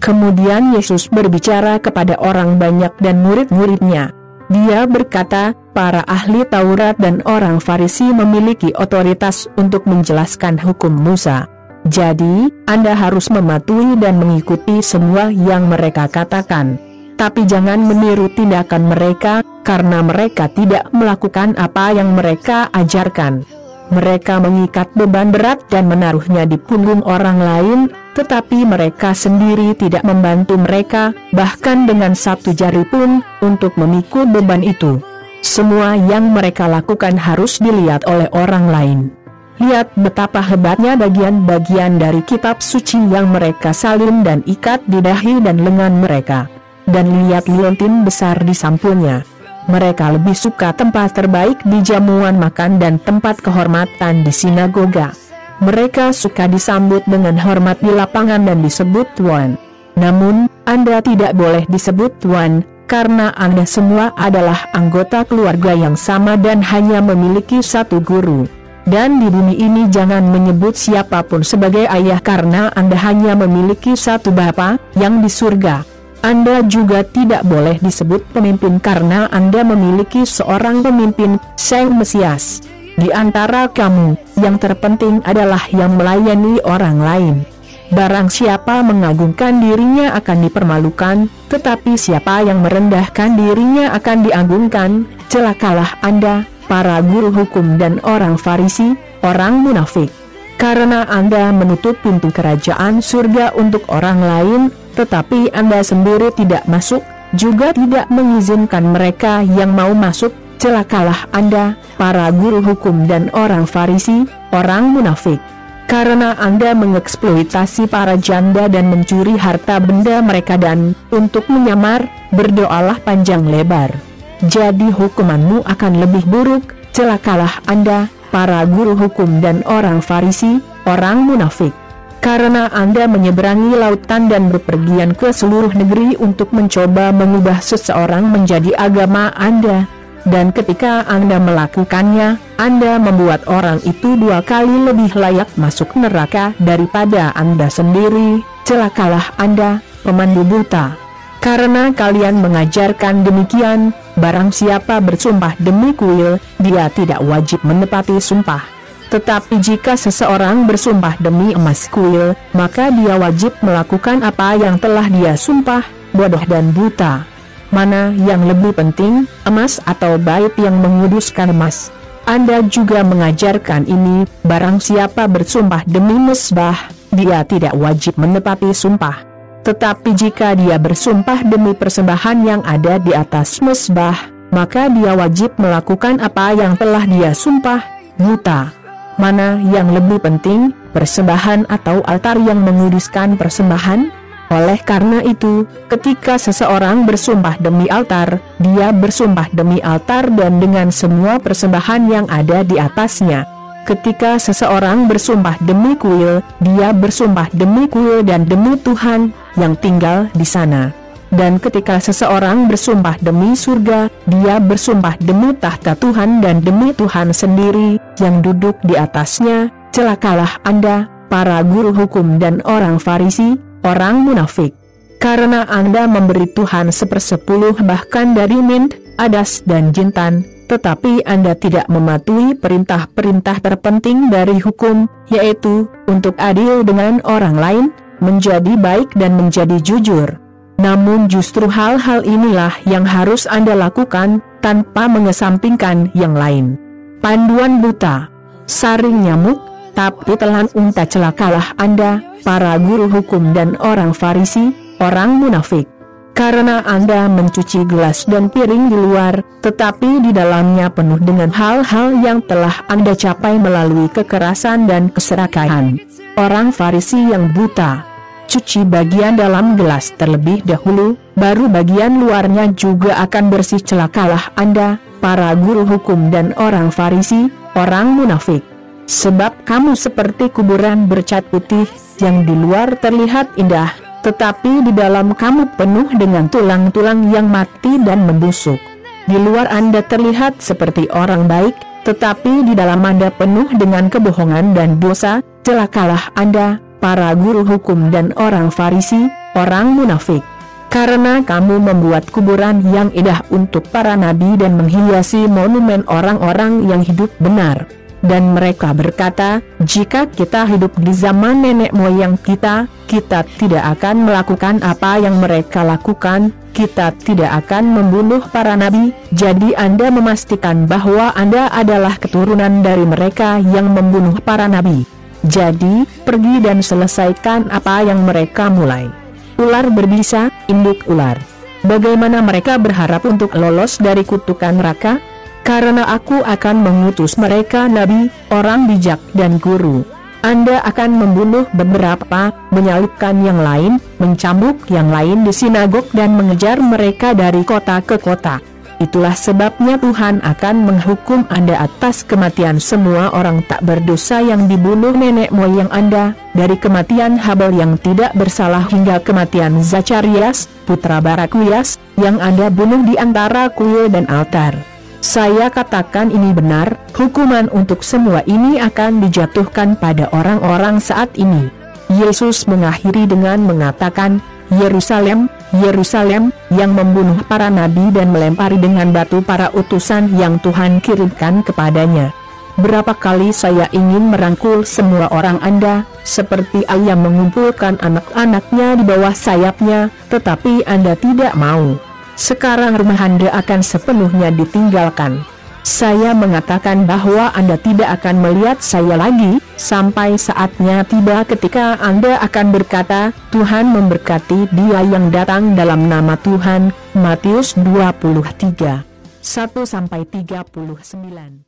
Kemudian Yesus berbicara kepada orang banyak dan murid-muridnya. Dia berkata, para ahli Taurat dan orang Farisi memiliki otoritas untuk menjelaskan hukum Musa. Jadi, Anda harus mematuhi dan mengikuti semua yang mereka katakan. Tapi jangan meniru tindakan mereka, karena mereka tidak melakukan apa yang mereka ajarkan. Mereka mengikat beban berat dan menaruhnya di punggung orang lain, tetapi mereka sendiri tidak membantu mereka, bahkan dengan satu jari pun, untuk memikul beban itu. Semua yang mereka lakukan harus dilihat oleh orang lain. Lihat betapa hebatnya bagian-bagian dari kitab suci yang mereka salin dan ikat di dahi dan lengan mereka. Dan lihat liontin besar di sampulnya. Mereka lebih suka tempat terbaik di jamuan makan dan tempat kehormatan di sinagoga. Mereka suka disambut dengan hormat di lapangan dan disebut Tuan. Namun, Anda tidak boleh disebut Tuan, karena Anda semua adalah anggota keluarga yang sama dan hanya memiliki satu guru. Dan di bumi ini jangan menyebut siapapun sebagai ayah karena Anda hanya memiliki satu Bapa yang di surga. Anda juga tidak boleh disebut pemimpin karena Anda memiliki seorang pemimpin, Sang Mesias. Di antara kamu, yang terpenting adalah yang melayani orang lain. Barang siapa mengagungkan dirinya akan dipermalukan, tetapi siapa yang merendahkan dirinya akan diagungkan. Celakalah Anda, para guru hukum dan orang Farisi, orang munafik. Karena Anda menutup pintu kerajaan surga untuk orang lain, tetapi Anda sendiri tidak masuk, juga tidak mengizinkan mereka yang mau masuk. Celakalah Anda, para guru hukum dan orang Farisi, orang munafik. Karena Anda mengeksploitasi para janda dan mencuri harta benda mereka dan, untuk menyamar, berdoalah panjang lebar. Jadi hukumanmu akan lebih buruk. Celakalah Anda, para guru hukum dan orang Farisi, orang munafik. Karena Anda menyeberangi lautan dan berpergian ke seluruh negeri untuk mencoba mengubah seseorang menjadi agama Anda. Dan ketika Anda melakukannya, Anda membuat orang itu 2 kali lebih layak masuk neraka daripada Anda sendiri. Celakalah Anda, pemandu buta. Karena kalian mengajarkan demikian, barang siapa bersumpah demi kuil, dia tidak wajib menepati sumpah. Tetapi jika seseorang bersumpah demi emas kuil, maka dia wajib melakukan apa yang telah dia sumpah. Bodoh dan buta. Mana yang lebih penting, emas atau bait yang menguduskan emas? Anda juga mengajarkan ini, barang siapa bersumpah demi mesbah, dia tidak wajib menepati sumpah. Tetapi jika dia bersumpah demi persembahan yang ada di atas mesbah, maka dia wajib melakukan apa yang telah dia sumpah. Buta. Mana yang lebih penting, persembahan atau altar yang menguduskan persembahan? Oleh karena itu, ketika seseorang bersumpah demi altar, dia bersumpah demi altar dan dengan semua persembahan yang ada di atasnya. Ketika seseorang bersumpah demi kuil, dia bersumpah demi kuil dan demi Tuhan yang tinggal di sana. Dan ketika seseorang bersumpah demi surga, dia bersumpah demi tahta Tuhan dan demi Tuhan sendiri yang duduk di atasnya. Celakalah Anda, para guru hukum dan orang Farisi, orang munafik. Karena Anda memberi Tuhan 1/10 bahkan dari mint, adas dan jintan, tetapi Anda tidak mematuhi perintah-perintah terpenting dari hukum, yaitu, untuk adil dengan orang lain, menjadi baik dan menjadi jujur. Namun justru hal-hal inilah yang harus Anda lakukan, tanpa mengesampingkan yang lain. Panduan buta, saring nyamuk, tapi telan unta. Celakalah Anda, para guru hukum dan orang Farisi, orang munafik. Karena Anda mencuci gelas dan piring di luar, tetapi di dalamnya penuh dengan hal-hal yang telah Anda capai melalui kekerasan dan keserakahan. Orang Farisi yang buta. Cuci bagian dalam gelas terlebih dahulu, baru bagian luarnya juga akan bersih. Celakalah Anda, para guru hukum dan orang Farisi, orang munafik. Sebab kamu seperti kuburan bercat putih, yang di luar terlihat indah, tetapi di dalam kamu penuh dengan tulang-tulang yang mati dan membusuk. Di luar Anda terlihat seperti orang baik, tetapi di dalam Anda penuh dengan kebohongan dan dosa. Celakalah Anda, para guru hukum dan orang Farisi, orang munafik. Karena kamu membuat kuburan yang indah untuk para nabi dan menghiasi monumen orang-orang yang hidup benar. Dan mereka berkata, jika kita hidup di zaman nenek moyang kita tidak akan melakukan apa yang mereka lakukan, kita tidak akan membunuh para nabi. Jadi Anda memastikan bahwa Anda adalah keturunan dari mereka yang membunuh para nabi. Jadi, pergi dan selesaikan apa yang mereka mulai. Ular berbisa, induk ular. Bagaimana mereka berharap untuk lolos dari kutukan neraka? Karena aku akan mengutus mereka nabi, orang bijak dan guru. Anda akan membunuh beberapa, menyalibkan yang lain, mencambuk yang lain di sinagog dan mengejar mereka dari kota ke kota. Itulah sebabnya Tuhan akan menghukum Anda atas kematian semua orang tak berdosa yang dibunuh nenek moyang Anda, dari kematian Habel yang tidak bersalah hingga kematian Zakarias, putra Barakias, yang Anda bunuh di antara kuil dan altar. Saya katakan ini benar, hukuman untuk semua ini akan dijatuhkan pada orang-orang saat ini. Yesus mengakhiri dengan mengatakan, Yerusalem, Yerusalem, yang membunuh para nabi dan melempari dengan batu para utusan yang Tuhan kirimkan kepadanya. Berapa kali saya ingin merangkul semua orang Anda, seperti ayam mengumpulkan anak-anaknya di bawah sayapnya, tetapi Anda tidak mau. Sekarang rumah Anda akan sepenuhnya ditinggalkan. Saya mengatakan bahwa Anda tidak akan melihat saya lagi, sampai saatnya tiba ketika Anda akan berkata, Tuhan memberkati dia yang datang dalam nama Tuhan. Matius 23, 1-39.